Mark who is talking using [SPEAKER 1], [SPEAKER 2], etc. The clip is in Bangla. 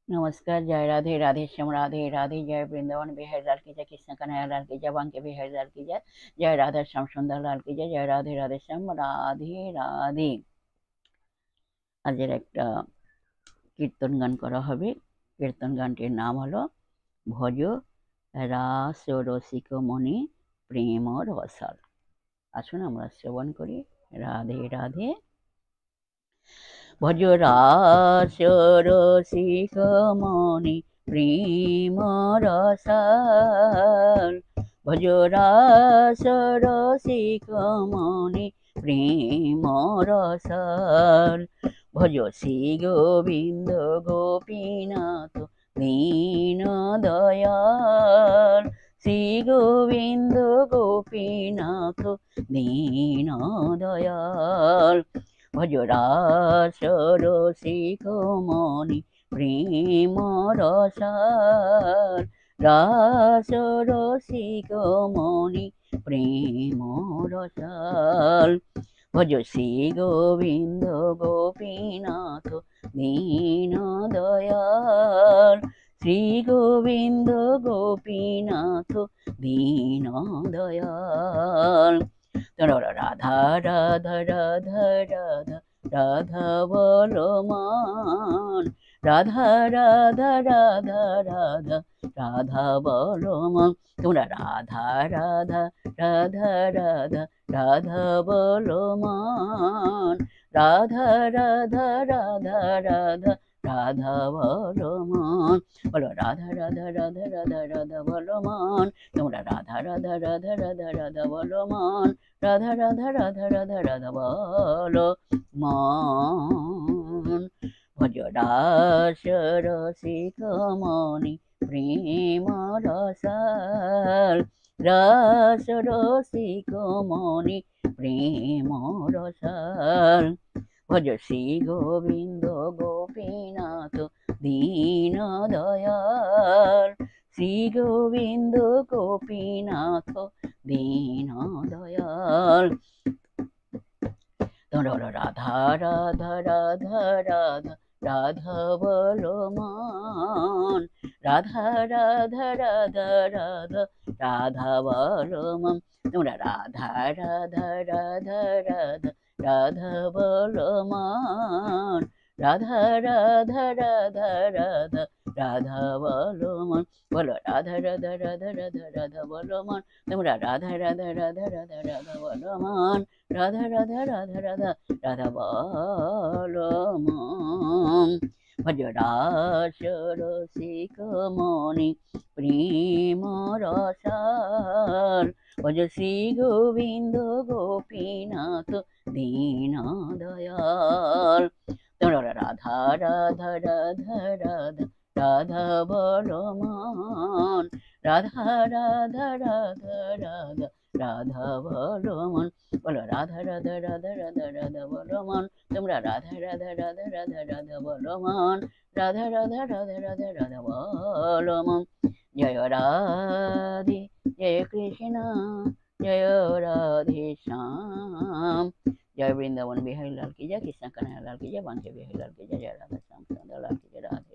[SPEAKER 1] नमस्कार, जय राधे राधे श्याम राधे राधे, जय वृंदावन बिहारी लाल की जय, कृष्ण कन्हैया लाल की जय, बांके बिहारी लाल की जय, जय राधा श्याम सुंदर लाल की जय, जय राधे राधे श्याम राधे राधे। আজের একটা কীর্তন গান করা হবে। কীর্তন গানটির নাম হলো ভজ রাস রসিক মণি প্রেম রসাল। আসুন আমরা শ্রবণ করি। রাধে রাধে। ভজ রাস রসিক মণি প্রেম রসাল, ভজ রাস রসিক মণি প্রেম রসাল, ভজ শ্রী গোবিন্দ গোপীনাথ দীন দয়াল, শ্রী গোবিন্দ গোপীনাথ দীন দয়াল, ভজ রাস রসিক মণি প্রেম রসাল, রাস রসিক মণি প্রেম রসাল, ভজ শ্রী গোবিন্দ গোপীনাথ দীন দয়াল, শ্রী গোবিন্দ গোপীনাথ দীন দয়াল। রাধা রাধা রাধা রাধা রাধা বলো মান, রাধা রাধা রাধা রাধা রাধা বলো মান, তোমরা রাধা রাধা রাধা রাধা রাধা বলো মান, রাধা রাধা রাধা রাধা রাধা বলো মান, বলো রাধা রাধা রাধা রাধা রাধা বলো মান, তোমরা রাধা রাধা রাধা রাধা রাধা বলো মান, রাধা রাধা রাধা রাধা রাধা বলো মান। ভজ রাস রসিক মণি প্রেম রসাল, রাস রসিক মণি প্রেম রসাল, ভজ শ্রী গোবিন্দ গোপীনাথ দীন দয়াল, শ্রী গোবিন্দ গোপীনাথ দীন দয়াল। রাধা রাধা রাধা রাধা রাধা বলো মান, রাধা রাধা রাধা রাধা রাধা বলো মান, তোমরা রাধা রাধা রাধা রাধা রাধা বলো মান, রাধা রাধা রাধা রাধা রাধা বলো মান, বলো রাধা রাধা রাধা রাধা রাধা বলো মান, তোমরা রাধা রাধা রাধা রাধা রাধা বলো মান, রাধা রাধা রাধা রাধা রাধা বলো মান। ভজ রাস রসিক মণি প্রেম রসাল, ভজ শ্রী গোবিন্দ গোপীনাথ দীন দয়াল। রাধা রাধা রাধা রাধা রাধা বলো মান, রাধা রাধা রাধা রাধা রাধা বলো মান, বলো রাধা রাধা রাধা রাধা রাধা বলো মান, তোমরা রাধা রাধা রাধা রাধা রাধা বলো মান, রাধা রাধা রাধা রাধা রাধা বলো মান। জয় রাধে জয় কৃষ্ণ জয় রাধে শ্যাম, जय वृंदावन बिहारी लाल की जय, कृष्ण कन्हैया लाल की जय, बांके बिहारी लाल की जय, जय राधा श्याम सुंदर लाल की जय। राधे।